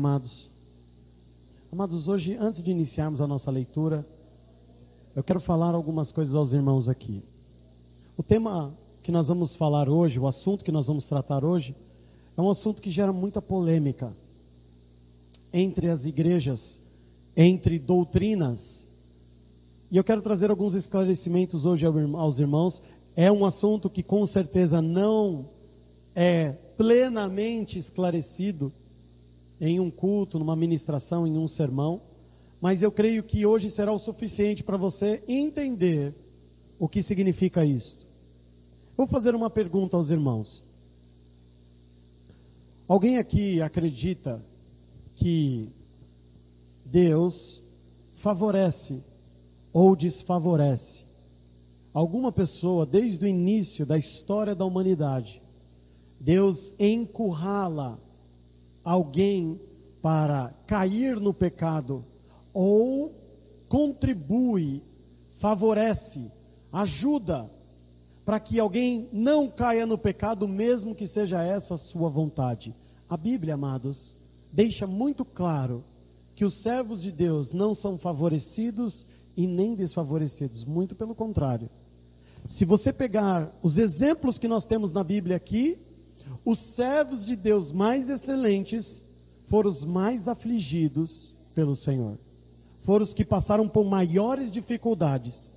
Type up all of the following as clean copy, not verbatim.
Amados, hoje, antes de iniciarmos a nossa leitura, eu quero falar algumas coisas aos irmãos aqui. O tema que nós vamos falar hoje, o assunto que nós vamos tratar hoje, é um assunto que gera muita polêmica entre as igrejas, entre doutrinas. E eu quero trazer alguns esclarecimentos hoje aos irmãos. É um assunto que com certeza não é plenamente esclarecido em um culto, numa ministração, em um sermão, mas eu creio que hoje será o suficiente para você entender o que significa isso. Vou fazer uma pergunta aos irmãos. Alguém aqui acredita que Deus favorece ou desfavorece alguma pessoa desde o início da história da humanidade? Deus encurrala alguém para cair no pecado, ou contribui, favorece, ajuda para que alguém não caia no pecado, mesmo que seja essa a sua vontade. A Bíblia, amados, deixa muito claro que os servos de Deus não são favorecidos e nem desfavorecidos, muito pelo contrário. Se você pegar os exemplos que nós temos na Bíblia aqui, os servos de Deus mais excelentes foram os mais afligidos pelo Senhor. Foram os que passaram por maiores dificuldades.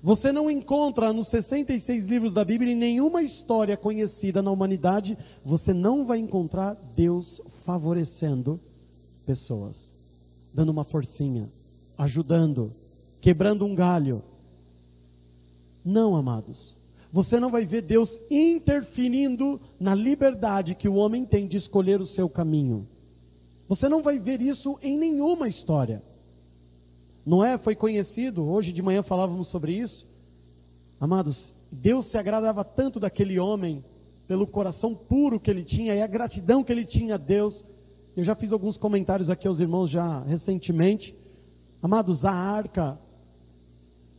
Você não encontra nos 66 livros da Bíblia, em nenhuma história conhecida na humanidade, você não vai encontrar Deus favorecendo pessoas, dando uma forcinha, ajudando, quebrando um galho. Não, amados. Você não vai ver Deus interferindo na liberdade que o homem tem de escolher o seu caminho. Você não vai ver isso em nenhuma história. Noé foi conhecido, hoje de manhã falávamos sobre isso. Amados, Deus se agradava tanto daquele homem, pelo coração puro que ele tinha e a gratidão que ele tinha a Deus. Eu já fiz alguns comentários aqui aos irmãos já recentemente. Amados, a arca,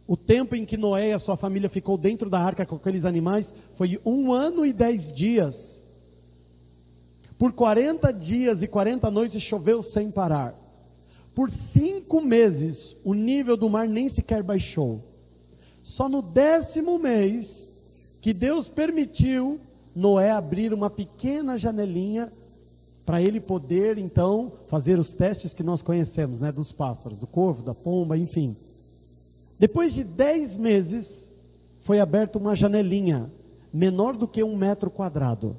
o tempo em que Noé e a sua família ficou dentro da arca com aqueles animais, foi 1 ano e 10 dias. Por 40 dias e 40 noites choveu sem parar. Por 5 meses, o nível do mar nem sequer baixou. Só no 10º mês, que Deus permitiu Noé abrir uma pequena janelinha, para ele poder então fazer os testes que nós conhecemos, né, dos pássaros, do corvo, da pomba, enfim. Depois de 10 meses, foi aberta uma janelinha, menor do que 1 metro quadrado.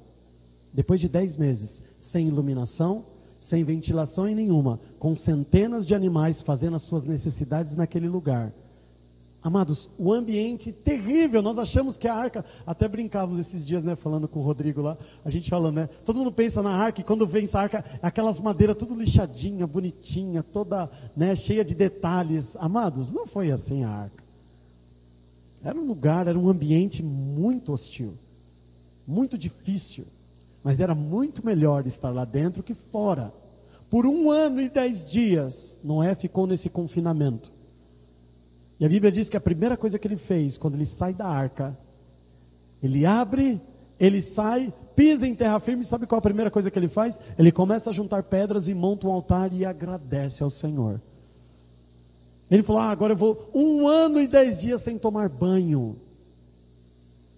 Depois de 10 meses, sem iluminação, sem ventilação em nenhuma, com centenas de animais fazendo as suas necessidades naquele lugar. Amados, o ambiente terrível. Nós achamos que a arca, até brincávamos esses dias, né, falando com o Rodrigo lá, a gente falando, né, todo mundo pensa na arca, e quando vem essa arca, aquelas madeiras tudo lixadinha, bonitinha, toda, né, cheia de detalhes. Amados, não foi assim a arca. Era um lugar, era um ambiente muito hostil, muito difícil, mas era muito melhor estar lá dentro que fora. Por 1 ano e 10 dias, Noé ficou nesse confinamento. E a Bíblia diz que a primeira coisa que ele fez, quando ele sai da arca, ele abre, ele sai, pisa em terra firme, sabe qual a primeira coisa que ele faz? Ele começa a juntar pedras e monta um altar e agradece ao Senhor. Ele falou, agora eu vou 1 ano e 10 dias sem tomar banho.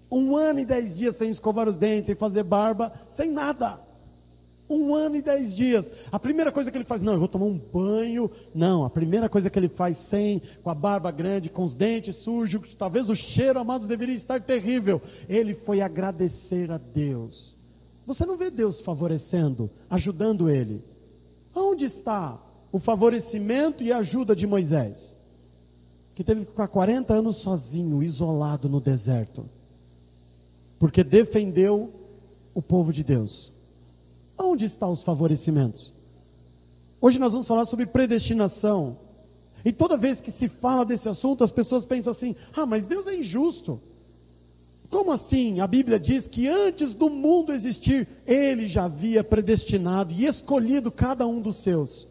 1 ano e 10 dias sem escovar os dentes, sem fazer barba, sem nada. 1 ano e 10 dias. A primeira coisa que ele faz, não, eu vou tomar um banho. Não, a primeira coisa que ele faz com a barba grande, com os dentes sujos, talvez o cheiro, amados, deveria estar terrível. Ele foi agradecer a Deus. Você não vê Deus favorecendo, ajudando ele. Onde está o favorecimento e a ajuda de Moisés? Que teve que ficar 40 anos sozinho, isolado no deserto. Porque defendeu o povo de Deus. Onde estão os favorecimentos? Hoje nós vamos falar sobre predestinação. E toda vez que se fala desse assunto, as pessoas pensam assim, mas Deus é injusto. Como assim? A Bíblia diz que antes do mundo existir, Ele já havia predestinado e escolhido cada um dos seus.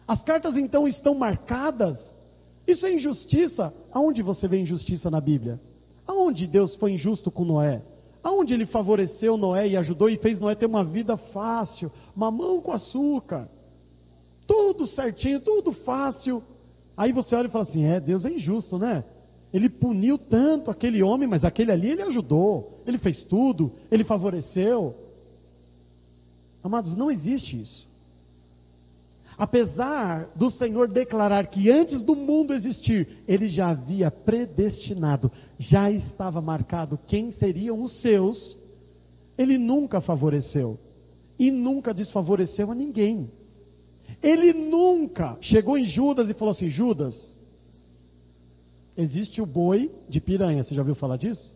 As cartas então estão marcadas. Isso é injustiça. Aonde você vê injustiça na Bíblia? Aonde Deus foi injusto com Noé? Aonde ele favoreceu Noé e ajudou e fez Noé ter uma vida fácil, mamão com açúcar, tudo certinho, tudo fácil. Aí você olha e fala assim, Deus é injusto, né? Ele puniu tanto aquele homem, mas aquele ali ele ajudou, ele fez tudo, ele favoreceu. Amados, não existe isso. Apesar do Senhor declarar que antes do mundo existir, Ele já havia predestinado, já estava marcado quem seriam os seus, Ele nunca favoreceu e nunca desfavoreceu a ninguém. Ele nunca chegou em Judas e falou assim, Judas, existe o boi de piranha, você já ouviu falar disso?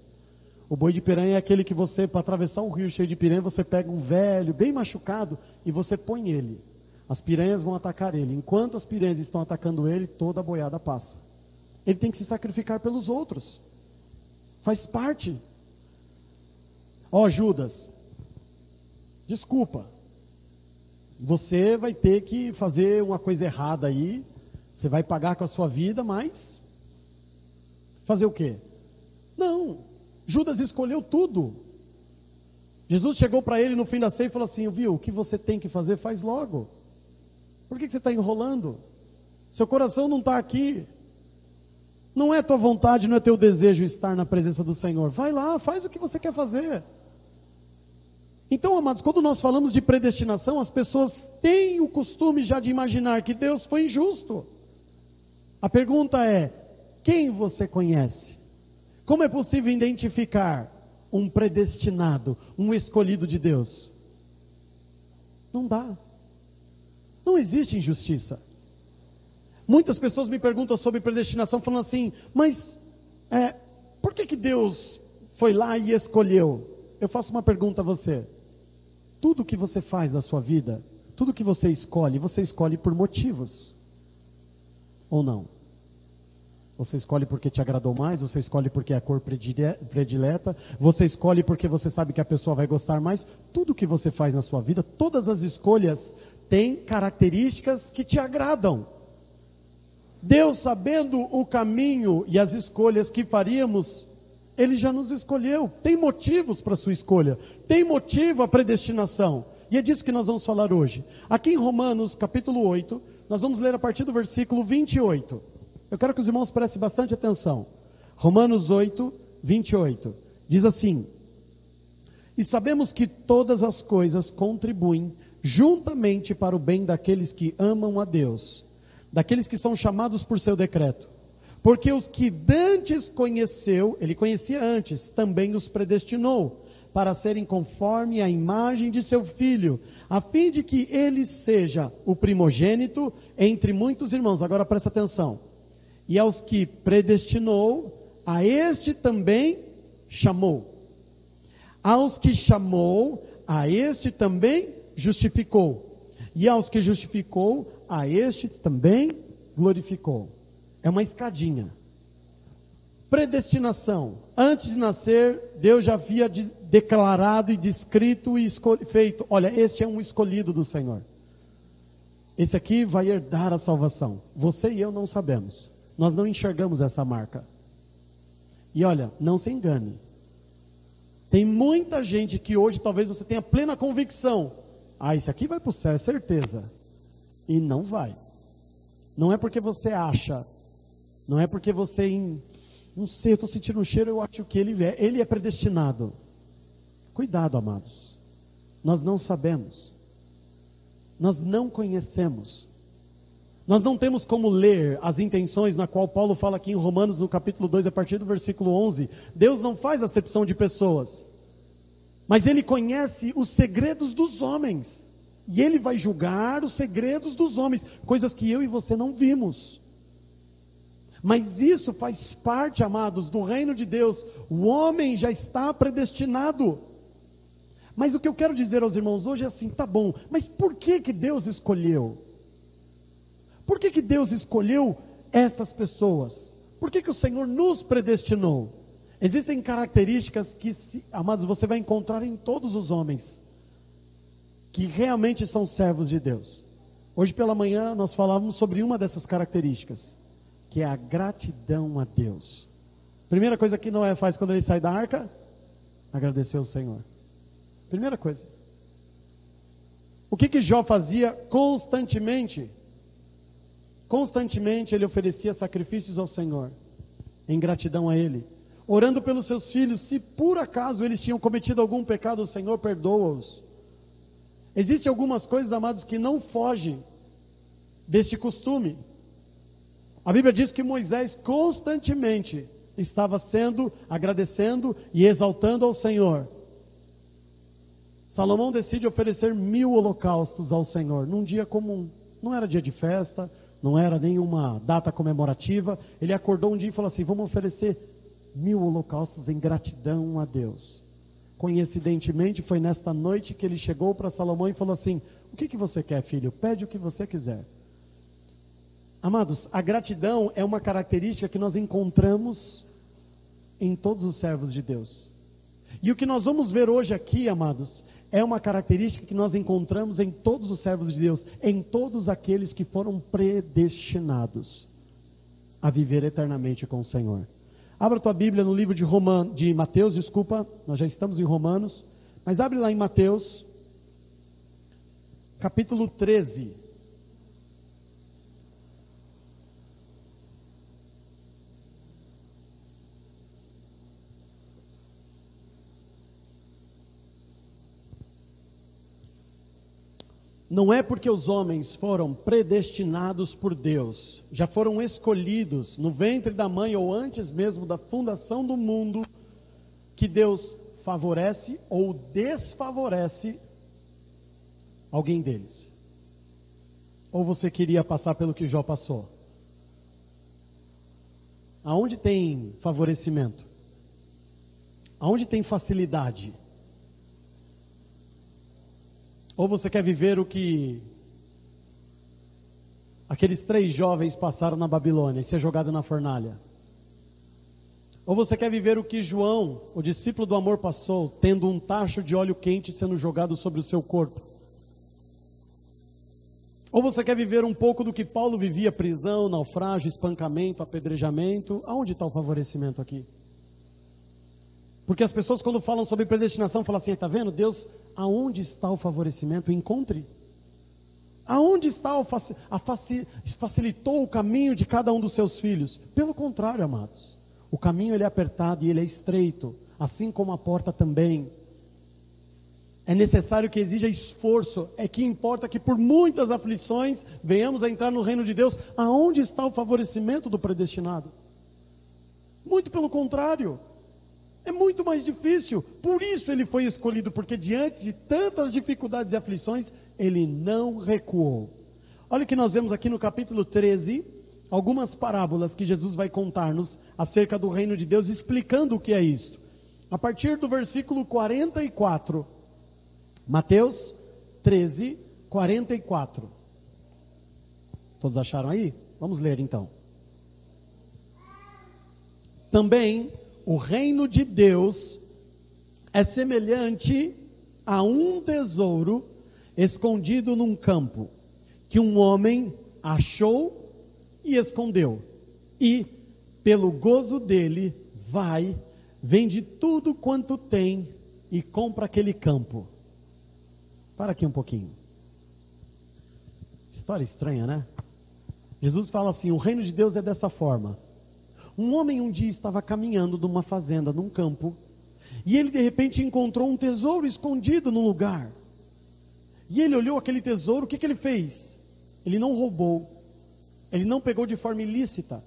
O boi de piranha é aquele que você, para atravessar um rio cheio de piranha, você pega um velho, bem machucado, e você põe ele. As piranhas vão atacar ele. Enquanto as piranhas estão atacando ele, toda a boiada passa. Ele tem que se sacrificar pelos outros. Faz parte. Judas, desculpa. Você vai ter que fazer uma coisa errada aí. Você vai pagar com a sua vida, mas fazer o quê? Não. Judas escolheu tudo. Jesus chegou para ele no fim da ceia e falou assim, viu, o que você tem que fazer, faz logo. Por que você está enrolando? Seu coração não está aqui. Não é tua vontade, não é teu desejo estar na presença do Senhor. Vai lá, faz o que você quer fazer. Então, amados, quando nós falamos de predestinação, as pessoas têm o costume já de imaginar que Deus foi injusto. A pergunta é, quem você conhece? Como é possível identificar um predestinado, um escolhido de Deus? Não dá. Não existe injustiça. Muitas pessoas me perguntam sobre predestinação, falando assim, mas por que Deus foi lá e escolheu? Eu faço uma pergunta a você. Tudo que você faz na sua vida, tudo que você escolhe por motivos. Ou não? Você escolhe porque te agradou mais, você escolhe porque é a cor predileta, você escolhe porque você sabe que a pessoa vai gostar mais. Tudo que você faz na sua vida, todas as escolhas têm características que te agradam. Deus, sabendo o caminho e as escolhas que faríamos, Ele já nos escolheu. Tem motivos para a sua escolha, tem motivo a predestinação. E é disso que nós vamos falar hoje. Aqui em Romanos capítulo 8, nós vamos ler a partir do versículo 28. Eu quero que os irmãos prestem bastante atenção. Romanos 8, 28. Diz assim: E sabemos que todas as coisas contribuem juntamente para o bem daqueles que amam a Deus, daqueles que são chamados por seu decreto. Porque os que dantes conheceu, ele conhecia antes, também os predestinou, para serem conforme a imagem de seu Filho, a fim de que ele seja o primogênito entre muitos irmãos. Agora presta atenção. E aos que predestinou, a este também chamou. Aos que chamou, a este também justificou. E aos que justificou, a este também glorificou. É uma escadinha. Predestinação. Antes de nascer, Deus já havia declarado e descrito e feito. Olha, este é um escolhido do Senhor. Esse aqui vai herdar a salvação. Você e eu não sabemos. Nós não enxergamos essa marca. E olha, não se engane. Tem muita gente que hoje talvez você tenha plena convicção. Esse aqui vai para o céu, é certeza. E não vai. Não é porque você acha. Não é porque você, não sei, eu estou sentindo um cheiro, eu acho que ele é predestinado. Cuidado, amados. Nós não sabemos. Nós não conhecemos. Nós não temos como ler as intenções na qual Paulo fala aqui em Romanos, no capítulo 2, a partir do versículo 11. Deus não faz acepção de pessoas. Mas Ele conhece os segredos dos homens. E Ele vai julgar os segredos dos homens. Coisas que eu e você não vimos. Mas isso faz parte, amados, do reino de Deus. O homem já está predestinado. Mas o que eu quero dizer aos irmãos hoje é assim, tá bom, mas por que Deus escolheu? Por que Deus escolheu estas pessoas? Por que o Senhor nos predestinou? Existem características que, amados, você vai encontrar em todos os homens, que realmente são servos de Deus. Hoje pela manhã nós falávamos sobre uma dessas características, que é a gratidão a Deus. Primeira coisa que Noé faz quando ele sai da arca, agradecer ao Senhor. Primeira coisa. O que Jó fazia constantemente? Constantemente ele oferecia sacrifícios ao Senhor, em gratidão a Ele, orando pelos seus filhos. Se por acaso eles tinham cometido algum pecado, o Senhor perdoa-os. Existem algumas coisas, amados, que não fogem deste costume. A Bíblia diz que Moisés constantemente estava agradecendo e exaltando ao Senhor. Salomão decide oferecer 1000 holocaustos ao Senhor, num dia comum. Não era dia de festa, não era nenhuma data comemorativa. Ele acordou um dia e falou assim: vamos oferecer 1000 holocaustos em gratidão a Deus. Coincidentemente, foi nesta noite que ele chegou para Salomão e falou assim: o que você quer, filho? Pede o que você quiser. Amados, a gratidão é uma característica que nós encontramos em todos os servos de Deus. E o que nós vamos ver hoje aqui, amados, é uma característica que nós encontramos em todos os servos de Deus, em todos aqueles que foram predestinados a viver eternamente com o Senhor. Abra tua Bíblia no livro de Mateus, nós já estamos em Romanos, mas abre lá em Mateus, capítulo 13. Não é porque os homens foram predestinados por Deus, já foram escolhidos no ventre da mãe ou antes mesmo da fundação do mundo, que Deus favorece ou desfavorece alguém deles. Ou você queria passar pelo que Jó passou? Aonde tem favorecimento? Aonde tem facilidade? Ou você quer viver o que aqueles 3 jovens passaram na Babilônia e ser jogado na fornalha? Ou você quer viver o que João, o discípulo do amor, passou, tendo um tacho de óleo quente sendo jogado sobre o seu corpo? Ou você quer viver um pouco do que Paulo vivia: prisão, naufrágio, espancamento, apedrejamento? Aonde está o favorecimento aqui? Porque as pessoas, quando falam sobre predestinação, falam assim: está vendo, Deus, aonde está o favorecimento? Encontre. Aonde está facilitou o caminho de cada um dos seus filhos? Pelo contrário, amados, o caminho ele é apertado e ele é estreito, assim como a porta também. É necessário que exija esforço, é que importa que por muitas aflições venhamos a entrar no reino de Deus. Aonde está o favorecimento do predestinado? Muito pelo contrário. É muito mais difícil. Por isso ele foi escolhido, porque diante de tantas dificuldades e aflições, ele não recuou. Olha o que nós vemos aqui no capítulo 13, algumas parábolas que Jesus vai contar-nos acerca do reino de Deus, explicando o que é isto. A partir do versículo 44, Mateus 13, 44. Todos acharam aí? Vamos ler então. Também o reino de Deus é semelhante a um tesouro escondido num campo, que um homem achou e escondeu. E, pelo gozo dele, vende tudo quanto tem e compra aquele campo. Para aqui um pouquinho. História estranha, né? Jesus fala assim: o reino de Deus é dessa forma. Um homem um dia estava caminhando numa fazenda, num campo, e ele de repente encontrou um tesouro escondido num lugar. E ele olhou aquele tesouro, o que ele fez? Ele não roubou, ele não pegou de forma ilícita.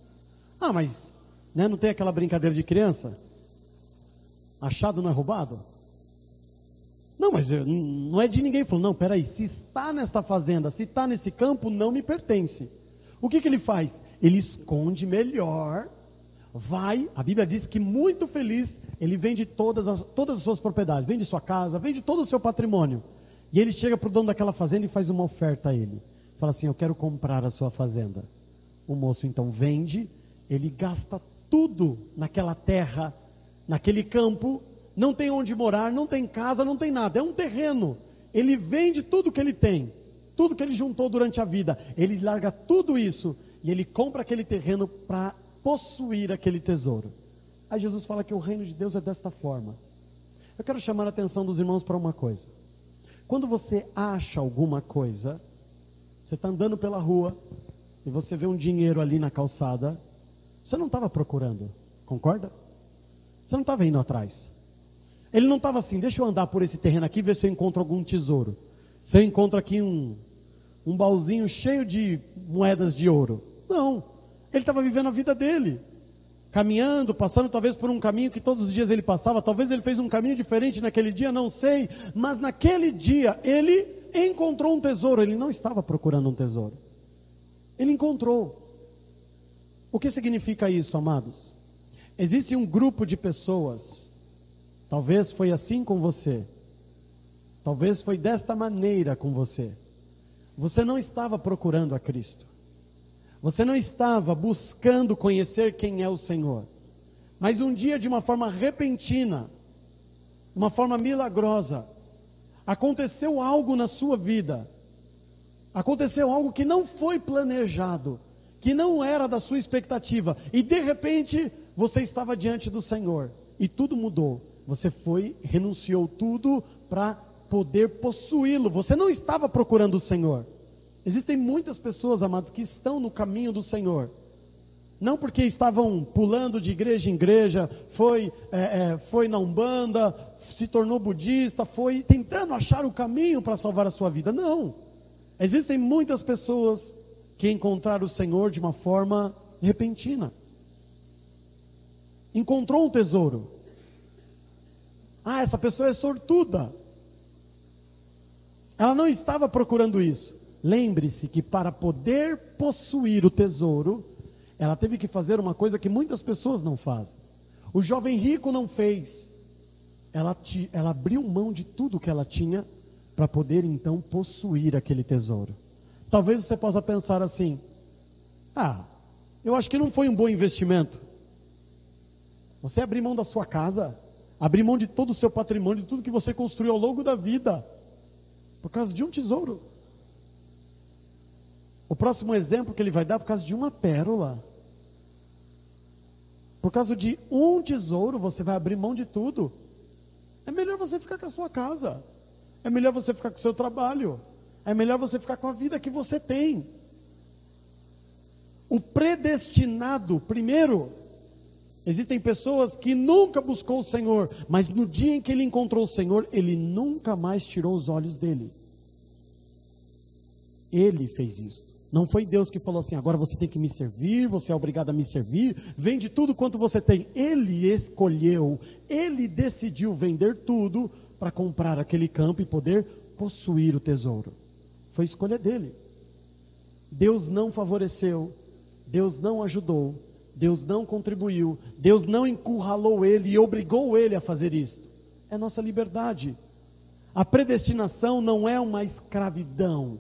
Ah, mas não tem aquela brincadeira de criança? Achado não é roubado? Não, mas não é de ninguém. Ele falou: não, peraí, se está nesta fazenda, se está nesse campo, não me pertence. O que ele faz? Ele esconde melhor. A Bíblia diz que muito feliz, ele vende todas as suas propriedades, vende sua casa, vende todo o seu patrimônio. E ele chega para o dono daquela fazenda e faz uma oferta a ele. Fala assim: eu quero comprar a sua fazenda. O moço então vende, ele gasta tudo naquela terra, naquele campo, não tem onde morar, não tem casa, não tem nada, é um terreno. Ele vende tudo que ele tem, tudo que ele juntou durante a vida, ele larga tudo isso e ele compra aquele terreno para possuir aquele tesouro. Aí Jesus fala que o reino de Deus é desta forma. Eu quero chamar a atenção dos irmãos para uma coisa. Quando você acha alguma coisa, você está andando pela rua e você vê um dinheiro ali na calçada, você não estava procurando, concorda? Você não estava indo atrás. Ele não estava assim, deixa eu andar por esse terreno aqui e ver se eu encontro algum tesouro. Se eu encontro aqui um baúzinho cheio de moedas de ouro. Não, ele estava vivendo a vida dele. Caminhando, passando talvez por um caminho que todos os dias ele passava. Talvez ele fez um caminho diferente naquele dia, não sei. Mas naquele dia ele encontrou um tesouro. Ele não estava procurando um tesouro. Ele encontrou. O que significa isso, amados? Existe um grupo de pessoas, talvez foi assim com você, talvez foi desta maneira com você. Você não estava procurando a Cristo, você não estava buscando conhecer quem é o Senhor, mas um dia, de uma forma repentina, uma forma milagrosa, aconteceu algo na sua vida, aconteceu algo que não foi planejado, que não era da sua expectativa, e de repente você estava diante do Senhor, e tudo mudou. Você foi, renunciou tudo para poder possuí-lo. Você não estava procurando o Senhor. Existem muitas pessoas, amados, que estão no caminho do Senhor, não porque estavam pulando de igreja em igreja, foi na Umbanda, se tornou budista, foi tentando achar o caminho para salvar a sua vida. Não, existem muitas pessoas que encontraram o Senhor de uma forma repentina. Encontrou um tesouro. Essa pessoa é sortuda. Ela não estava procurando isso. Lembre-se que para poder possuir o tesouro, ela teve que fazer uma coisa que muitas pessoas não fazem. O jovem rico não fez. Ela abriu mão de tudo que ela tinha para poder então possuir aquele tesouro. Talvez você possa pensar assim: eu acho que não foi um bom investimento. Você abrir mão da sua casa, abrir mão de todo o seu patrimônio, de tudo que você construiu ao longo da vida, por causa de um tesouro. O próximo exemplo que ele vai dar, por causa de uma pérola. Por causa de um tesouro, você vai abrir mão de tudo. É melhor você ficar com a sua casa. É melhor você ficar com o seu trabalho. É melhor você ficar com a vida que você tem. O predestinado, primeiro, existem pessoas que nunca buscou o Senhor, mas no dia em que ele encontrou o Senhor, ele nunca mais tirou os olhos dele. Ele fez isso. Não foi Deus que falou assim: agora você tem que me servir, você é obrigado a me servir, vende tudo quanto você tem. Ele escolheu, ele decidiu vender tudo para comprar aquele campo e poder possuir o tesouro. Foi escolha dele. Deus não favoreceu, Deus não ajudou, Deus não contribuiu, Deus não encurralou ele e obrigou ele a fazer isto. É nossa liberdade. A predestinação não é uma escravidão.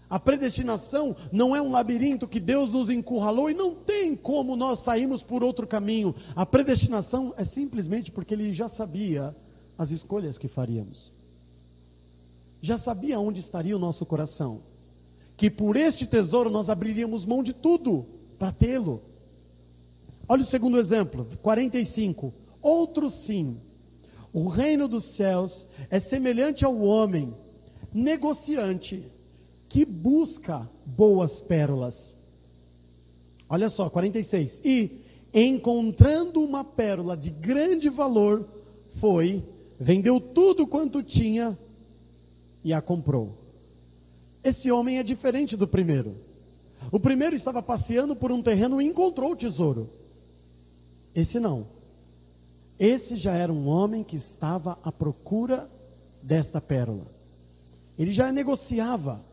A predestinação não é um labirinto que Deus nos encurralou e não tem como nós sairmos por outro caminho. A predestinação é simplesmente porque Ele já sabia as escolhas que faríamos. Já sabia onde estaria o nosso coração. Que por este tesouro nós abriríamos mão de tudo para tê-lo. Olha o segundo exemplo, 45. Outro sim, o reino dos céus é semelhante ao homem negociante que busca boas pérolas. Olha só, 46. E, encontrando uma pérola de grande valor, vendeu tudo quanto tinha e a comprou. Esse homem é diferente do primeiro. O primeiro estava passeando por um terreno e encontrou o tesouro. Esse não. Esse já era um homem que estava à procura desta pérola. Ele já negociava.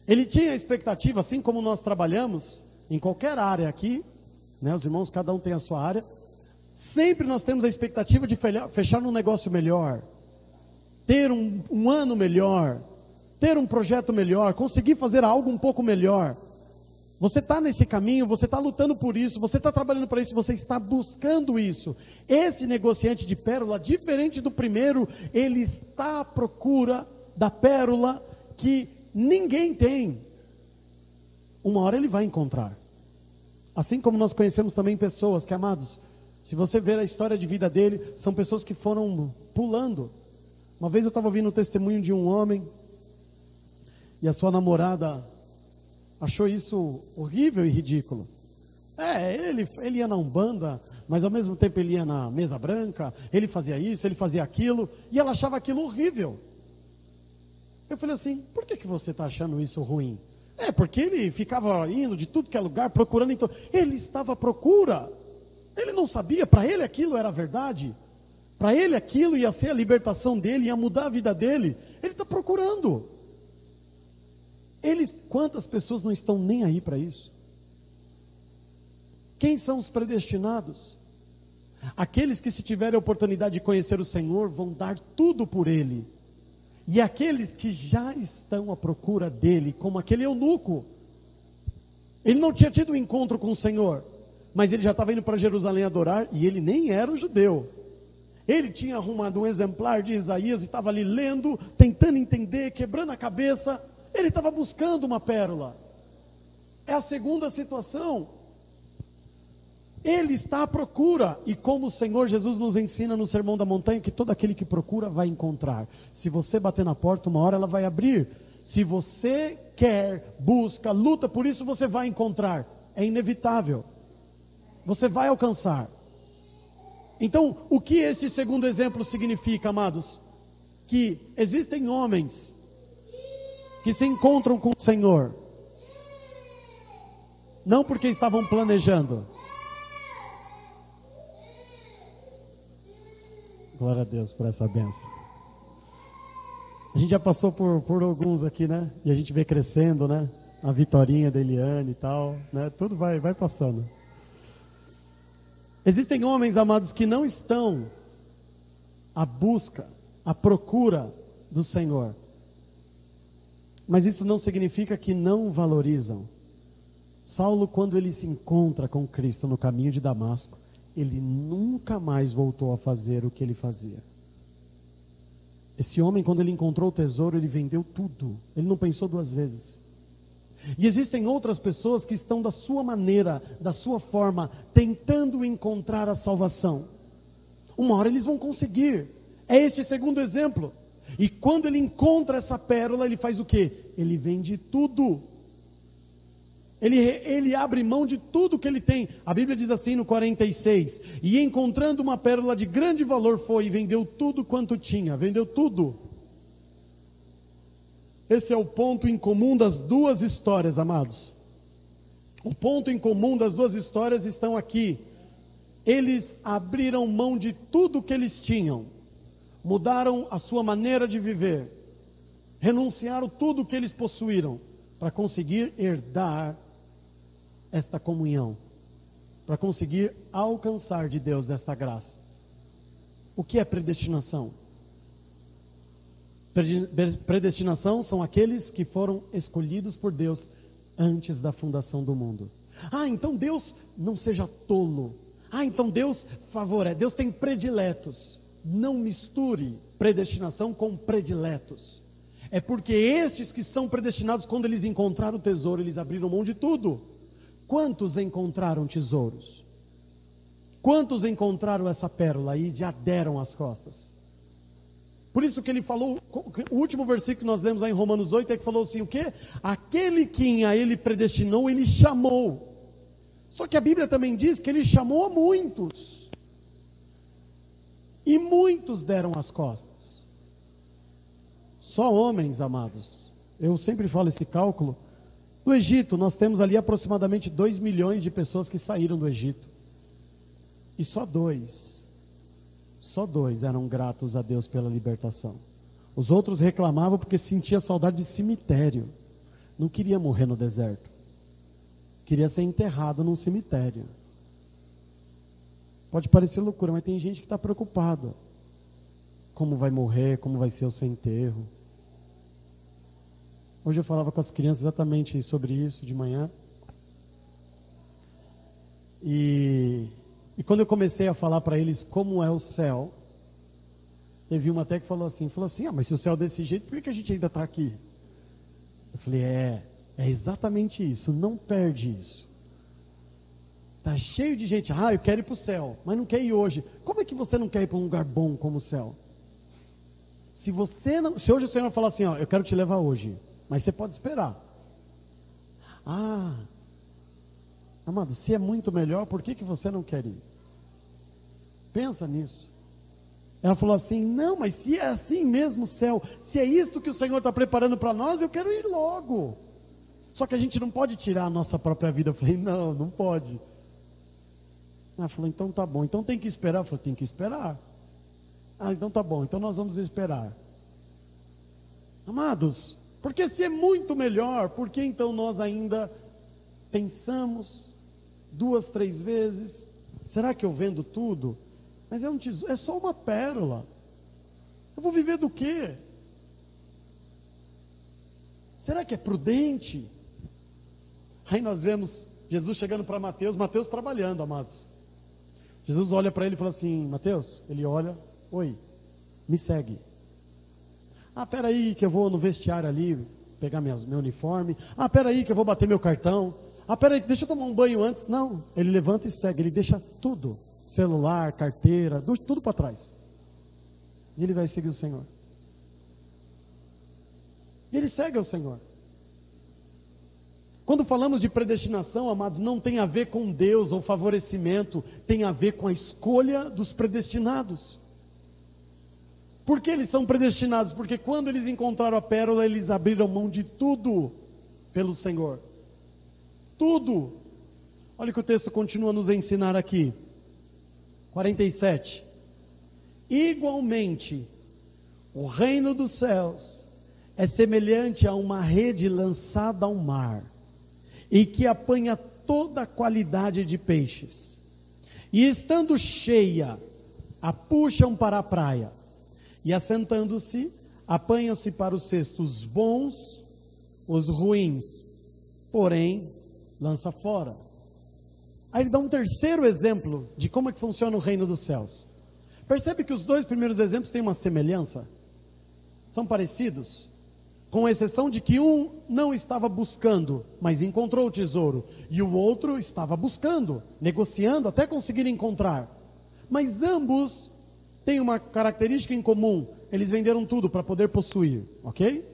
Ele tinha a expectativa, assim como nós trabalhamos em qualquer área aqui, né, os irmãos, cada um tem a sua área. Sempre nós temos a expectativa de fechar um negócio melhor, ter um ano melhor, ter um projeto melhor, conseguir fazer algo um pouco melhor. Você está nesse caminho, você está lutando por isso, você está trabalhando para isso, você está buscando isso. Esse negociante de pérola, diferente do primeiro, ele está à procura da pérola que ninguém tem. Uma hora ele vai encontrar. Assim como nós conhecemos também pessoas que, amados, se você ver a história de vida dele, são pessoas que foram pulando. Uma vez eu estava ouvindo o testemunho de um homem, e a sua namorada achou isso horrível e ridículo. Ele ia na Umbanda, mas ao mesmo tempo ele ia na mesa branca, ele fazia isso, ele fazia aquilo, e ela achava aquilo horrível. Eu falei assim, por que você está achando isso ruim? Porque ele ficava indo de tudo que é lugar, procurando, então, ele estava à procura, ele não sabia, para ele aquilo era verdade, para ele aquilo ia ser a libertação dele, ia mudar a vida dele, ele está procurando. Quantas pessoas não estão nem aí para isso? Quem são os predestinados? Aqueles que, se tiverem a oportunidade de conhecer o Senhor, vão dar tudo por Ele. E aqueles que já estão à procura dEle, como aquele eunuco, ele não tinha tido um encontro com o Senhor, mas ele já estava indo para Jerusalém adorar, e ele nem era um judeu. Ele tinha arrumado um exemplar de Isaías, e estava ali lendo, tentando entender, quebrando a cabeça. Ele estava buscando uma pérola. É a segunda situação. Ele está à procura, e como o Senhor Jesus nos ensina no Sermão da Montanha, que todo aquele que procura vai encontrar. Se você bater na porta, uma hora ela vai abrir. Se você quer, busca, luta por isso, você vai encontrar. É inevitável. Você vai alcançar. Então, o que este segundo exemplo significa, amados? Que existem homens que se encontram com o Senhor, não porque estavam planejando. Glória a Deus por essa bênção. A gente já passou por alguns aqui, né? E a gente vê crescendo, né? A Vitorinha da Eliane e tal, né? Tudo vai passando. Existem homens, amados, que não estão à busca, à procura do Senhor. Mas isso não significa que não valorizam. Saulo, quando ele se encontra com Cristo no caminho de Damasco, ele nunca mais voltou a fazer o que ele fazia. Esse homem, quando ele encontrou o tesouro, ele vendeu tudo. Ele não pensou duas vezes. E existem outras pessoas que estão da sua maneira, da sua forma, tentando encontrar a salvação. Uma hora eles vão conseguir. É este segundo exemplo. E quando ele encontra essa pérola, ele faz o quê? Ele vende tudo. Ele abre mão de tudo que ele tem. A Bíblia diz assim no 46: e encontrando uma pérola de grande valor foi e vendeu tudo quanto tinha. Vendeu tudo. Esse é o ponto em comum das duas histórias, amados. O ponto em comum das duas histórias estão aqui. Eles abriram mão de tudo que eles tinham, mudaram a sua maneira de viver, renunciaram tudo que eles possuíram para conseguir herdar esta comunhão, para conseguir alcançar de Deus esta graça. O que é predestinação? Predestinação são aqueles que foram escolhidos por Deus antes da fundação do mundo. Então Deus não seja tolo. Então Deus favorece. Deus tem prediletos. Não misture predestinação com prediletos. É porque estes que são predestinados, quando eles encontraram o tesouro, eles abriram mão de tudo. Quantos encontraram tesouros? Quantos encontraram essa pérola e já deram as costas? Por isso que ele falou, o último versículo que nós lemos lá em Romanos 8 é que falou assim, o quê? Aquele que a ele predestinou, ele chamou. Só que a Bíblia também diz que ele chamou a muitos. E muitos deram as costas. Só homens, amados. Eu sempre falo esse cálculo. No Egito, nós temos ali aproximadamente 2 milhões de pessoas que saíram do Egito. E só dois eram gratos a Deus pela libertação. Os outros reclamavam porque sentia saudade de cemitério. Não queria morrer no deserto. Queria ser enterrado num cemitério. Pode parecer loucura, mas tem gente que está preocupado. Como vai morrer, como vai ser o seu enterro. Hoje eu falava com as crianças exatamente sobre isso de manhã. E quando eu comecei a falar para eles como é o céu, teve uma até que falou assim, mas se o céu é desse jeito, por que a gente ainda está aqui? Eu falei, é exatamente isso, não perde isso. Está cheio de gente, eu quero ir para o céu, mas não quer ir hoje. Como é que você não quer ir para um lugar bom como o céu? Se hoje o Senhor falar assim, ó, eu quero te levar hoje, mas você pode esperar. Amado, se é muito melhor, por que você não quer ir? Pensa nisso. Ela falou assim, não, mas se é assim mesmo o céu, se é isso que o Senhor está preparando para nós, eu quero ir logo. Só que a gente não pode tirar a nossa própria vida. Eu falei, não pode. Ela falou, então tá bom, então tem que esperar. Eu falei, tem que esperar. Então tá bom, então nós vamos esperar. Amados, porque se é muito melhor, por que então nós ainda pensamos 2, 3 vezes? Será que eu vendo tudo? Mas é um tesouro, é só uma pérola. Eu vou viver do quê? Será que é prudente? Aí nós vemos Jesus chegando para Mateus trabalhando, amados. Jesus olha para ele e fala assim, Mateus, ele olha, oi, me segue. Peraí que eu vou no vestiário ali, pegar meu uniforme. Peraí que eu vou bater meu cartão. Peraí, deixa eu tomar um banho antes. Não, ele levanta e segue, ele deixa tudo, celular, carteira, tudo para trás. E ele vai seguir o Senhor. E ele segue o Senhor. Quando falamos de predestinação, amados, não tem a ver com Deus ou favorecimento, tem a ver com a escolha dos predestinados. Por que eles são predestinados? Porque quando eles encontraram a pérola, eles abriram mão de tudo pelo Senhor. Tudo. Olha o que o texto continua a nos ensinar aqui. 47. Igualmente, o reino dos céus é semelhante a uma rede lançada ao mar, e que apanha toda a qualidade de peixes. E estando cheia, a puxam para a praia, e assentando-se, apanham-se para o cesto os bons, os ruins, porém, lança fora. Aí ele dá um terceiro exemplo de como é que funciona o reino dos céus. Percebe que os 2 primeiros exemplos têm uma semelhança? São parecidos? Com exceção de que um não estava buscando, mas encontrou o tesouro, e o outro estava buscando, negociando até conseguir encontrar. Mas ambos têm uma característica em comum: eles venderam tudo para poder possuir, ok?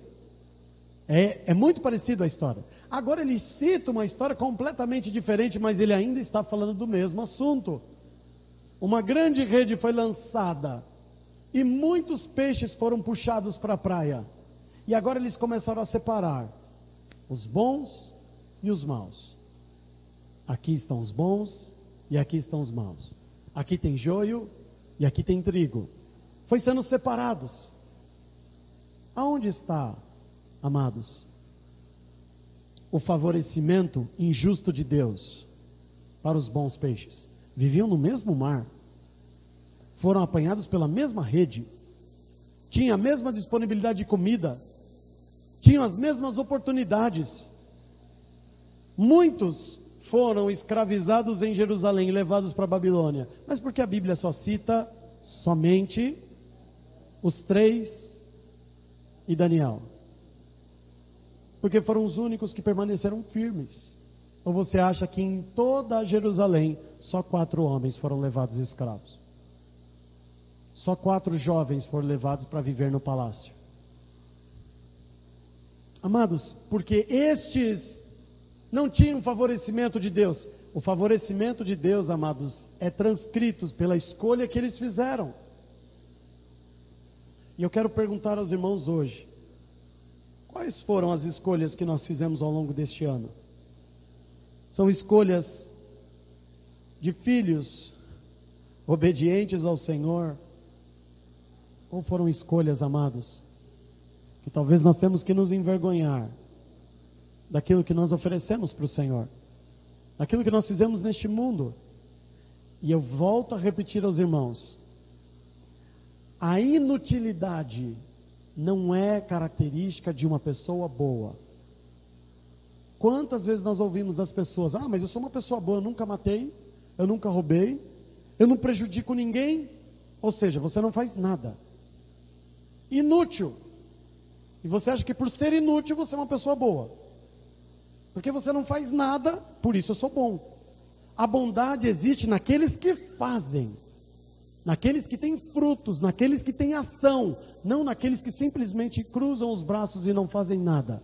É muito parecido a história. Agora ele cita uma história completamente diferente, mas ele ainda está falando do mesmo assunto. Uma grande rede foi lançada e muitos peixes foram puxados para a praia. E agora eles começaram a separar os bons e os maus. Aqui estão os bons e aqui estão os maus. Aqui tem joio e aqui tem trigo. Foi sendo separados. Aonde está, amados, o favorecimento injusto de Deus para os bons peixes? Viviam no mesmo mar, foram apanhados pela mesma rede, tinham a mesma disponibilidade de comida, tinham as mesmas oportunidades. Muitos foram escravizados em Jerusalém e levados para a Babilônia. Mas por que a Bíblia só cita somente os 3 e Daniel? Porque foram os únicos que permaneceram firmes. Ou você acha que em toda Jerusalém só 4 homens foram levados escravos? Só 4 jovens foram levados para viver no palácio. Amados, porque estes não tinham favorecimento de Deus. O favorecimento de Deus, amados, é transcrito pela escolha que eles fizeram. E eu quero perguntar aos irmãos hoje: quais foram as escolhas que nós fizemos ao longo deste ano? São escolhas de filhos obedientes ao Senhor? Ou foram escolhas, amados, que talvez nós temos que nos envergonhar daquilo que nós oferecemos para o Senhor, daquilo que nós fizemos neste mundo? E eu volto a repetir aos irmãos: a inutilidade não é característica de uma pessoa boa. Quantas vezes nós ouvimos das pessoas: mas eu sou uma pessoa boa, eu nunca matei, eu nunca roubei, eu não prejudico ninguém. Ou seja, você não faz nada. Inútil. E você acha que por ser inútil você é uma pessoa boa, porque você não faz nada, por isso eu sou bom. A bondade existe naqueles que fazem. naqueles que têm frutos, naqueles que têm ação, não naqueles que simplesmente cruzam os braços e não fazem nada.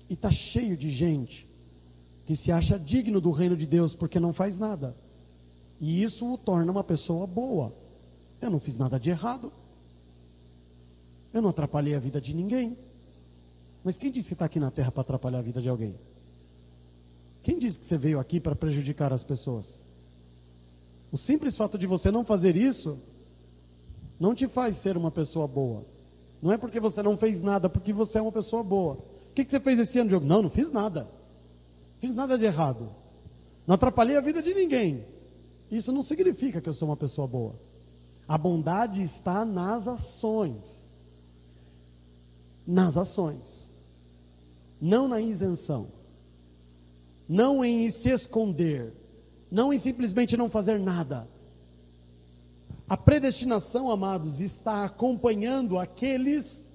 E está cheio de gente que se acha digno do reino de Deus porque não faz nada. E isso o torna uma pessoa boa. Eu não fiz nada de errado. Eu não atrapalhei a vida de ninguém. Mas quem disse que está aqui na terra para atrapalhar a vida de alguém? Quem disse que você veio aqui para prejudicar as pessoas? O simples fato de você não fazer isso não te faz ser uma pessoa boa. Não é porque você não fez nada, porque você é uma pessoa boa. O que você fez esse ano, Diogo? Não fiz nada. Fiz nada de errado. Não atrapalhei a vida de ninguém. Isso não significa que eu sou uma pessoa boa. A bondade está nas ações. Nas ações. Não na isenção. Não em se esconder. Não em simplesmente não fazer nada. A predestinação, amados, está acompanhando aqueles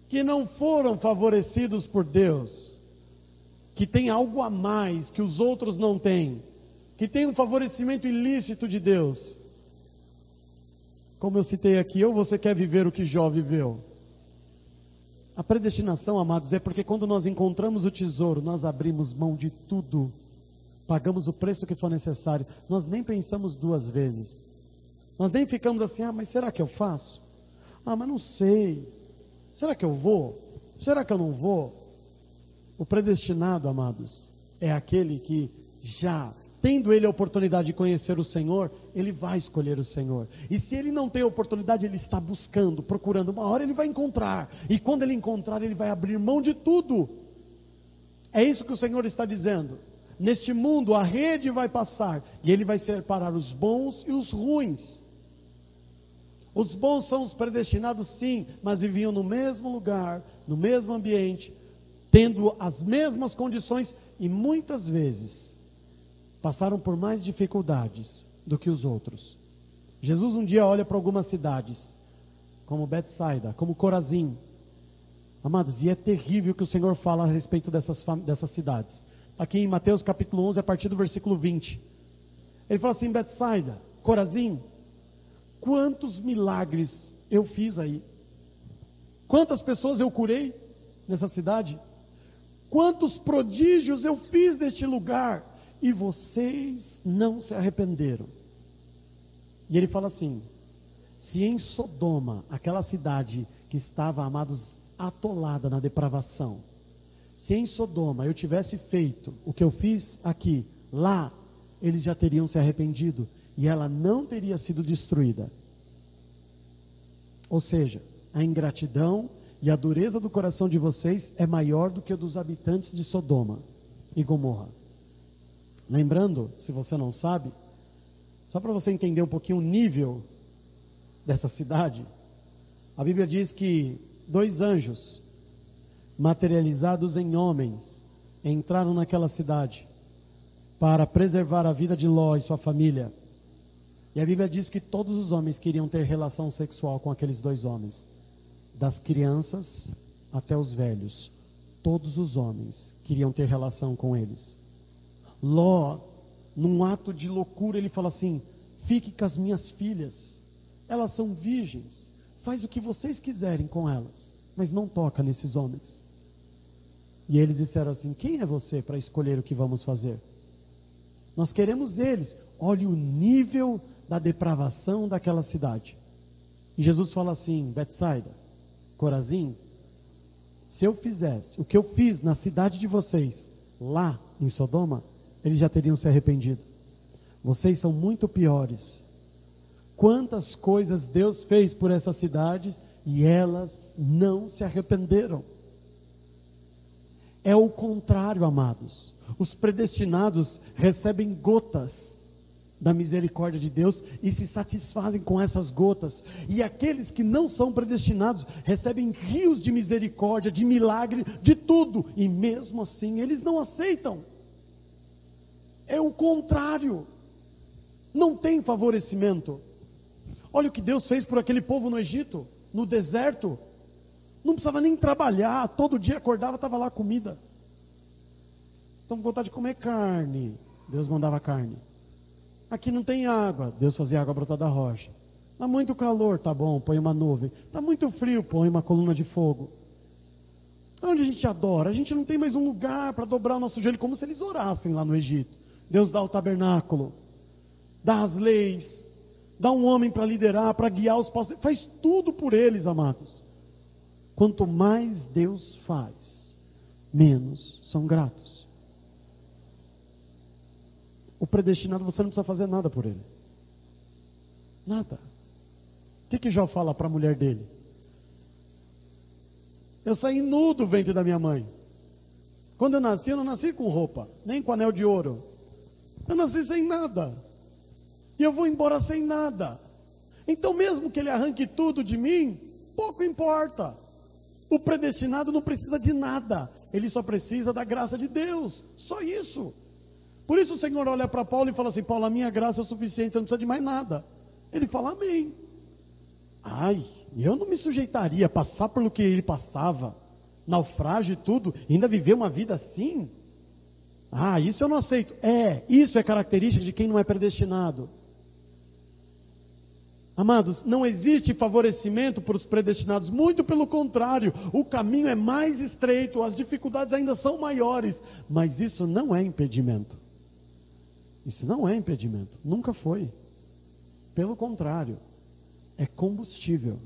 que não foram favorecidos por Deus, que têm algo a mais que os outros não têm, que têm um favorecimento ilícito de Deus. Como eu citei aqui, ou você quer viver o que Jó viveu? A predestinação, amados, é porque quando nós encontramos o tesouro, nós abrimos mão de tudo, pagamos o preço que for necessário, nós nem pensamos duas vezes, nós nem ficamos assim, mas será que eu faço? Mas não sei, será que eu vou? Será que eu não vou? O predestinado, amados, é aquele que já, tendo ele a oportunidade de conhecer o Senhor, ele vai escolher o Senhor. E se ele não tem a oportunidade, ele está buscando, procurando. Uma hora ele vai encontrar. E quando ele encontrar, ele vai abrir mão de tudo. É isso que o Senhor está dizendo. Neste mundo, a rede vai passar. E ele vai separar os bons e os ruins. Os bons são os predestinados, sim, mas viviam no mesmo lugar, no mesmo ambiente, tendo as mesmas condições e muitas vezes passaram por mais dificuldades do que os outros. Jesus um dia olha para algumas cidades, como Betsaida, como Corazim. Amados, e é terrível o que o Senhor fala a respeito dessas cidades. Aqui em Mateus capítulo 11, a partir do versículo 20. Ele fala assim, Betsaida, Corazim, quantos milagres eu fiz aí? Quantas pessoas eu curei nessa cidade? Quantos prodígios eu fiz neste lugar? E vocês não se arrependeram. E ele fala assim, se em Sodoma, aquela cidade que estava, amados, atolada na depravação, se em Sodoma eu tivesse feito o que eu fiz aqui, lá, eles já teriam se arrependido, e ela não teria sido destruída. Ou seja, a ingratidão e a dureza do coração de vocês é maior do que a dos habitantes de Sodoma e Gomorra. Lembrando, se você não sabe, só para você entender um pouquinho o nível dessa cidade, a Bíblia diz que 2 anjos, materializados em homens, entraram naquela cidade para preservar a vida de Ló e sua família. E a Bíblia diz que todos os homens queriam ter relação sexual com aqueles 2 homens, das crianças até os velhos. Todos os homens queriam ter relação com eles. Ló, num ato de loucura, ele fala assim, fique com as minhas filhas, elas são virgens, faz o que vocês quiserem com elas, mas não toca nesses homens. E eles disseram assim, quem é você para escolher o que vamos fazer? Nós queremos eles. Olha o nível da depravação daquela cidade. E Jesus fala assim, Betsaida, Corazim, se eu fizesse o que eu fiz na cidade de vocês, lá em Sodoma, eles já teriam se arrependido. Vocês são muito piores. Quantas coisas Deus fez por essas cidades e elas não se arrependeram. É o contrário, amados. Os predestinados recebem gotas da misericórdia de Deus e se satisfazem com essas gotas. E aqueles que não são predestinados recebem rios de misericórdia, de milagre, de tudo. E mesmo assim eles não aceitam. É o contrário. Não tem favorecimento. Olha o que Deus fez por aquele povo no Egito, no deserto. Não precisava nem trabalhar, todo dia acordava, estava lá a comida. Então com vontade de comer carne, Deus mandava carne. Aqui não tem água, Deus fazia água brotar da rocha. Está muito calor, tá bom, põe uma nuvem. Está muito frio, põe uma coluna de fogo. Onde a gente adora? A gente não tem mais um lugar para dobrar o nosso joelho, como se eles orassem lá no Egito. Deus dá o tabernáculo, dá as leis, dá um homem para liderar, para guiar os pastores, faz tudo por eles, amados. Quanto mais Deus faz, menos são gratos. O predestinado, você não precisa fazer nada por ele. Nada. O que Jó fala para a mulher dele? Eu saí nu do ventre da minha mãe. Quando eu não nasci com roupa, nem com anel de ouro. Eu nasci sem nada. E eu vou embora sem nada. Então mesmo que ele arranque tudo de mim, pouco importa. O predestinado não precisa de nada. Ele só precisa da graça de Deus. Só isso. Por isso o Senhor olha para Paulo e fala assim: Paulo, a minha graça é o suficiente, você não precisa de mais nada. Ele fala amém. Ai, eu não me sujeitaria a passar pelo que ele passava, naufrágio e tudo, e ainda viver uma vida assim? Ah, isso eu não aceito. Isso é característica de quem não é predestinado. Amados, não existe favorecimento para os predestinados, muito pelo contrário, o caminho é mais estreito, as dificuldades ainda são maiores, mas isso não é impedimento. Isso não é impedimento, nunca foi. Pelo contrário, é combustível,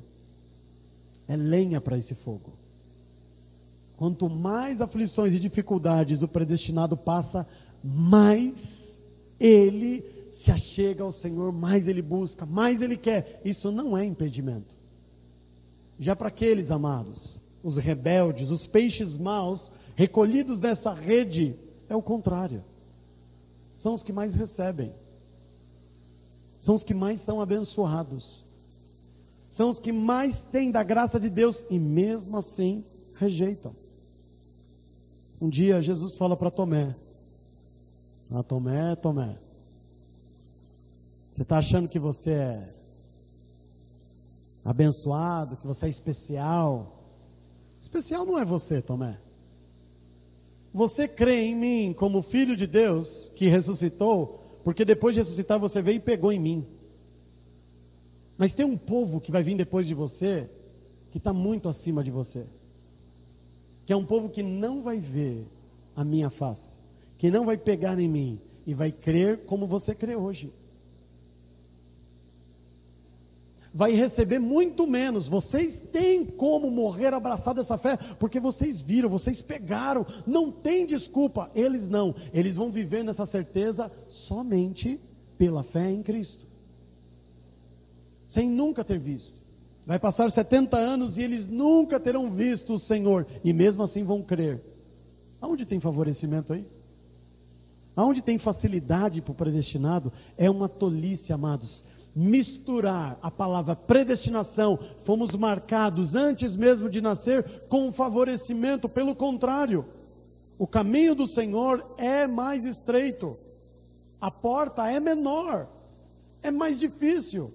é lenha para esse fogo. Quanto mais aflições e dificuldades o predestinado passa, mais ele se achega ao Senhor, mais ele busca, mais ele quer. Isso não é impedimento. Já para aqueles, amados, os rebeldes, os peixes maus, recolhidos nessa rede, é o contrário. São os que mais recebem. São os que mais são abençoados. São os que mais têm da graça de Deus e mesmo assim rejeitam. Um dia Jesus fala para Tomé: Tomé, você está achando que você é abençoado, que você é especial? Especial não é você, Tomé. Você crê em mim como filho de Deus que ressuscitou, porque depois de ressuscitar você veio e pegou em mim. Mas tem um povo que vai vir depois de você, que está muito acima de você. Que é um povo que não vai ver a minha face, que não vai pegar em mim e vai crer como você crê hoje. Vai receber muito menos. Vocês têm como morrer abraçado essa fé, porque vocês viram, vocês pegaram, não tem desculpa. Eles não, eles vão viver nessa certeza somente pela fé em Cristo, sem nunca ter visto. Vai passar 70 anos e eles nunca terão visto o Senhor, e mesmo assim vão crer. Aonde tem favorecimento aí? Aonde tem facilidade para o predestinado? É uma tolice, amados, misturar a palavra predestinação, fomos marcados antes mesmo de nascer, com favorecimento. Pelo contrário, o caminho do Senhor é mais estreito, a porta é menor, é mais difícil.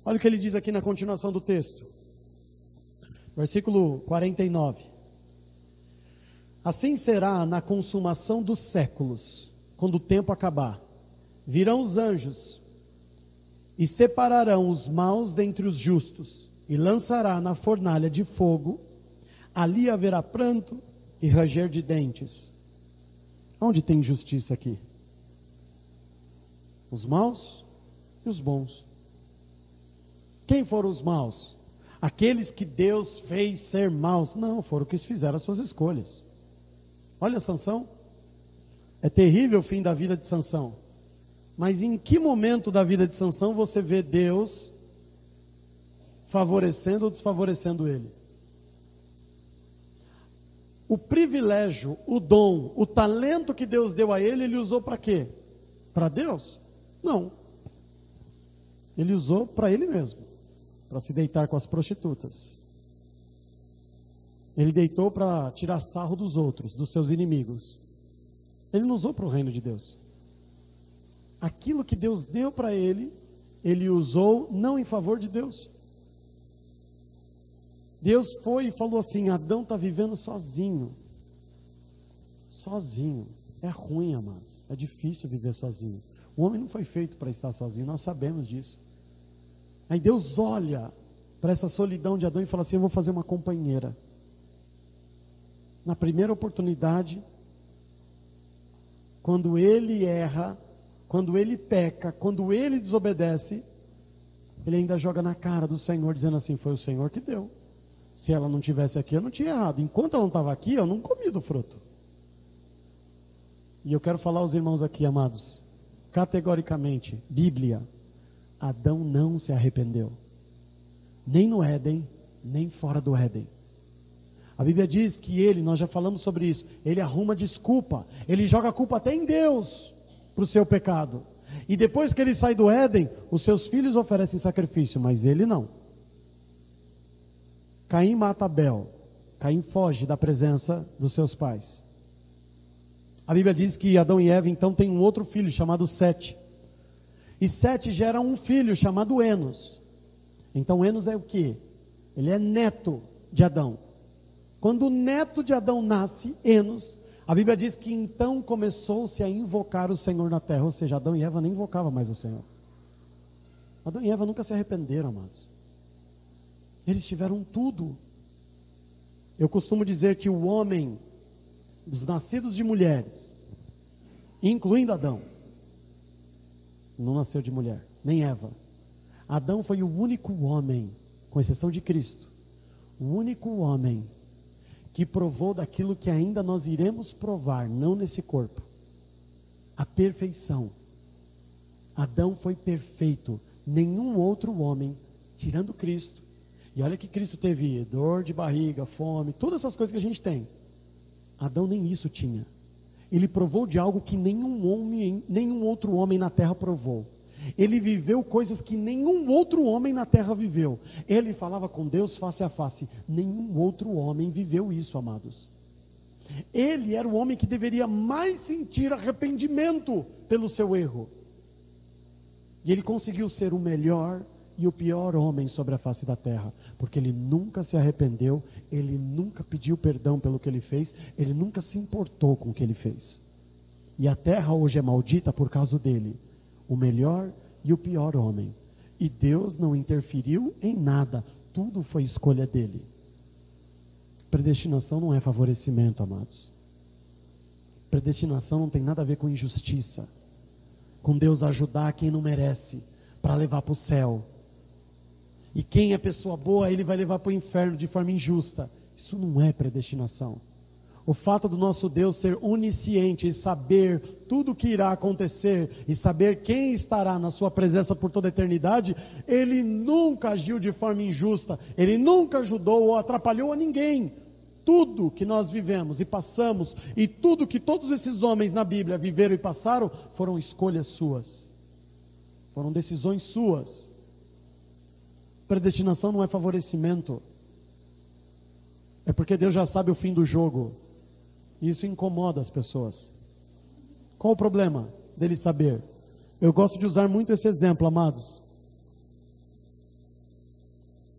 Olha o que ele diz aqui na continuação do texto, versículo 49. Assim será na consumação dos séculos, quando o tempo acabar. Virão os anjos e separarão os maus dentre os justos, e lançará na fornalha de fogo. Ali haverá pranto e ranger de dentes. Onde tem justiça aqui? Os maus e os bons. Quem foram os maus? Aqueles que Deus fez ser maus? Não, foram os que fizeram as suas escolhas. Olha Sansão, é terrível o fim da vida de Sansão, mas em que momento da vida de Sansão você vê Deus favorecendo ou desfavorecendo ele? O privilégio, o dom, o talento que Deus deu a ele, ele usou para quê? Para Deus? Não. Ele usou para ele mesmo, para se deitar com as prostitutas. Ele deitou para tirar sarro dos outros, dos seus inimigos. Ele não usou para o reino de Deus. Aquilo que Deus deu para ele, ele usou não em favor de Deus. Deus foi e falou assim: Adão está vivendo sozinho. Sozinho. É ruim, amados. É difícil viver sozinho. O homem não foi feito para estar sozinho, nós sabemos disso. Aí Deus olha para essa solidão de Adão e fala assim: eu vou fazer uma companheira. Na primeira oportunidade, quando ele erra, quando ele peca, quando ele desobedece, ele ainda joga na cara do Senhor, dizendo assim: foi o Senhor que deu. Se ela não estivesse aqui, eu não tinha errado. Enquanto ela não estava aqui, eu não comi do fruto. E eu quero falar aos irmãos aqui, amados, categoricamente, Bíblia, Adão não se arrependeu. Nem no Éden, nem fora do Éden. A Bíblia diz que ele, nós já falamos sobre isso, ele arruma desculpa, ele joga a culpa até em Deus para o seu pecado. E depois que ele sai do Éden, os seus filhos oferecem sacrifício, mas ele não. Caim mata Abel, Caim foge da presença dos seus pais. A Bíblia diz que Adão e Eva então têm um outro filho chamado Sete. E Sete gera um filho chamado Enos. Então Enos é o quê? Ele é neto de Adão. Quando o neto de Adão nasce, Enos, a Bíblia diz que então começou-se a invocar o Senhor na terra. Ou seja, Adão e Eva nem invocavam mais o Senhor. Adão e Eva nunca se arrependeram, amados. Eles tiveram tudo. Eu costumo dizer que o homem, dos nascidos de mulheres, incluindo Adão, não nasceu de mulher, nem Eva. Adão foi o único homem, com exceção de Cristo, o único homem que provou daquilo que ainda nós iremos provar, não nesse corpo, a perfeição. Adão foi perfeito, nenhum outro homem, tirando Cristo. E olha que Cristo teve dor de barriga, fome, todas essas coisas que a gente tem. Adão nem isso tinha. Ele provou de algo que nenhum outro homem na terra provou. Ele viveu coisas que nenhum outro homem na terra viveu. Ele falava com Deus face a face. Nenhum outro homem viveu isso, amados. Ele era o homem que deveria mais sentir arrependimento pelo seu erro. E ele conseguiu ser o melhor e o pior homem sobre a face da terra, porque ele nunca se arrependeu, ele nunca pediu perdão pelo que ele fez, ele nunca se importou com o que ele fez. E a terra hoje é maldita por causa dele, o melhor e o pior homem. E Deus não interferiu em nada, tudo foi escolha dele. Predestinação não é favorecimento, amados. Predestinação não tem nada a ver com injustiça, com Deus ajudar quem não merece, para levar para o céu. E quem é pessoa boa, ele vai levar para o inferno de forma injusta. Isso não é predestinação. O fato do nosso Deus ser onisciente e saber tudo o que irá acontecer e saber quem estará na sua presença por toda a eternidade, ele nunca agiu de forma injusta, ele nunca ajudou ou atrapalhou a ninguém. Tudo que nós vivemos e passamos e tudo que todos esses homens na Bíblia viveram e passaram foram escolhas suas, foram decisões suas. Predestinação não é favorecimento. É porque Deus já sabe o fim do jogo. E isso incomoda as pessoas. Qual o problema dele saber? Eu gosto de usar muito esse exemplo, amados.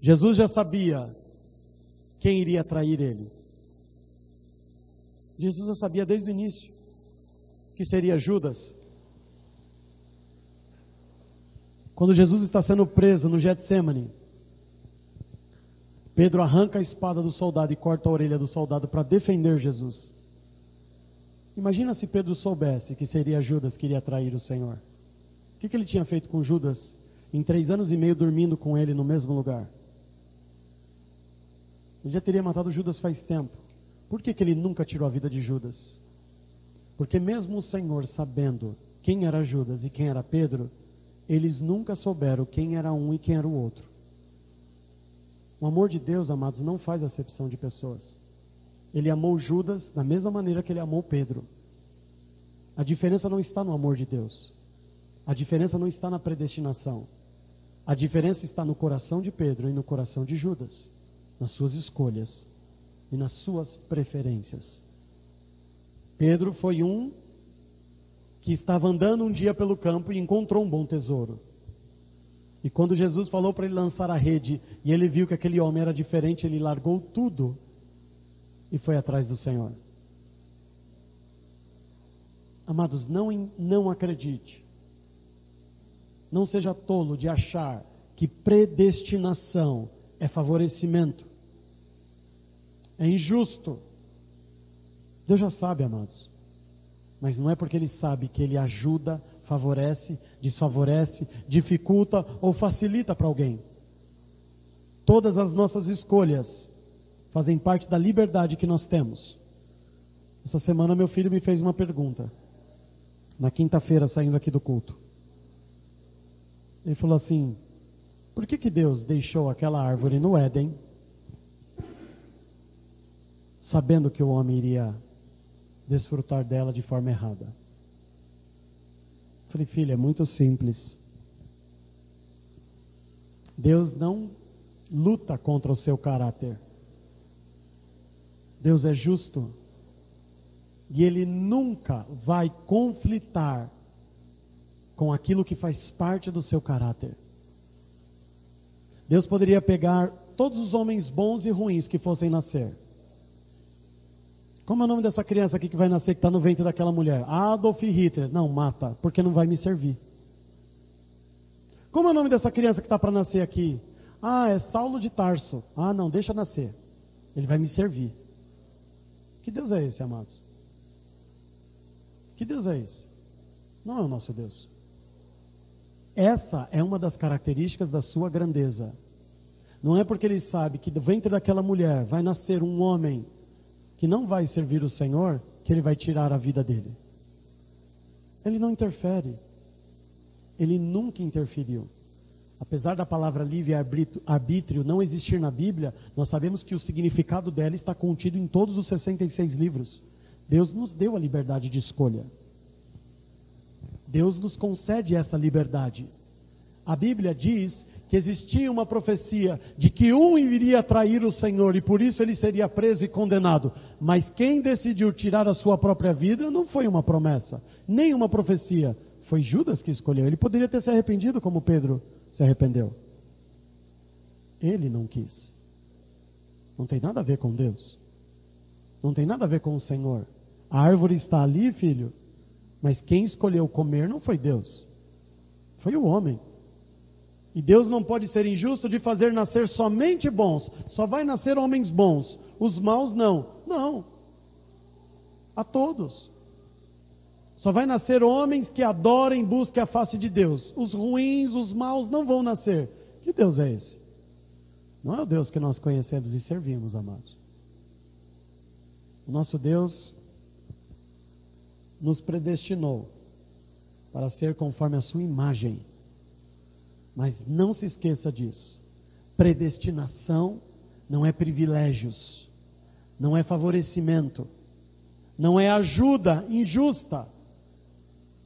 Jesus já sabia quem iria trair ele. Jesus já sabia desde o início que seria Judas. Quando Jesus está sendo preso no Getsêmani, Pedro arranca a espada do soldado e corta a orelha do soldado para defender Jesus. Imagina se Pedro soubesse que seria Judas que iria trair o Senhor. O que ele tinha feito com Judas em 3 anos e meio dormindo com ele no mesmo lugar? Ele já teria matado Judas faz tempo. Por que ele nunca tirou a vida de Judas? Porque mesmo o Senhor sabendo quem era Judas e quem era Pedro, eles nunca souberam quem era um e quem era o outro. O amor de Deus, amados, não faz acepção de pessoas. Ele amou Judas da mesma maneira que ele amou Pedro. A diferença não está no amor de Deus. A diferença não está na predestinação. A diferença está no coração de Pedro e no coração de Judas, nas suas escolhas e nas suas preferências. Pedro foi um que estava andando um dia pelo campo e encontrou um bom tesouro. E quando Jesus falou para ele lançar a rede, e ele viu que aquele homem era diferente, ele largou tudo e foi atrás do Senhor. Amados, não acredite Não seja tolo de achar que predestinação é favorecimento. É injusto. Deus já sabe, amados. Mas não é porque Ele sabe que Ele ajuda, favorece, desfavorece, dificulta ou facilita para alguém. Todas as nossas escolhas fazem parte da liberdade que nós temos. Essa semana meu filho me fez uma pergunta. Na quinta-feira, saindo aqui do culto. Ele falou assim: por que Deus deixou aquela árvore no Éden, sabendo que o homem iria desfrutar dela de forma errada? Eu falei: filho, é muito simples. Deus não luta contra o seu caráter. Deus é justo. E Ele nunca vai conflitar com aquilo que faz parte do seu caráter. Deus poderia pegar todos os homens bons e ruins que fossem nascer. Como é o nome dessa criança aqui que vai nascer, que está no ventre daquela mulher? Adolf Hitler. Não, mata, porque não vai me servir. Como é o nome dessa criança que está para nascer aqui? Ah, é Saulo de Tarso. Ah, não, deixa nascer. Ele vai me servir. Que Deus é esse, amados? Que Deus é esse? Não é o nosso Deus. Essa é uma das características da sua grandeza. Não é porque Ele sabe que do ventre daquela mulher vai nascer um homem que não vai servir o Senhor, que Ele vai tirar a vida dele. Ele não interfere. Ele nunca interferiu. Apesar da palavra livre-arbítrio não existir na Bíblia, nós sabemos que o significado dela está contido em todos os 66 livros. Deus nos deu a liberdade de escolha. Deus nos concede essa liberdade. A Bíblia diz que existia uma profecia de que um iria trair o Senhor e por isso ele seria preso e condenado. Mas quem decidiu tirar a sua própria vida não foi uma promessa, nem uma profecia. Foi Judas que escolheu. Ele poderia ter se arrependido como Pedro se arrependeu. Ele não quis. Não tem nada a ver com Deus. Não tem nada a ver com o Senhor. A árvore está ali, filho, mas quem escolheu comer não foi Deus. Foi o homem. E Deus não pode ser injusto de fazer nascer somente bons. Só vai nascer homens bons. Os maus não. Não. A todos. Só vai nascer homens que adorem e busquem a face de Deus. Os ruins, os maus não vão nascer. Que Deus é esse? Não é o Deus que nós conhecemos e servimos, amados. O nosso Deus nos predestinou para ser conforme a sua imagem. Mas não se esqueça disso. Predestinação não é privilégios, não é favorecimento, não é ajuda injusta,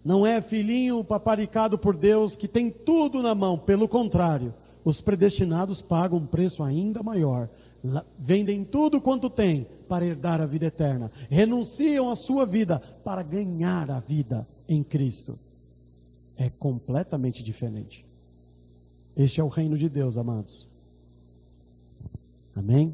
não é filhinho paparicado por Deus que tem tudo na mão. Pelo contrário, os predestinados pagam um preço ainda maior. Vendem tudo quanto têm para herdar a vida eterna. Renunciam à sua vida para ganhar a vida em Cristo. É completamente diferente. Este é o reino de Deus, amados. Amém?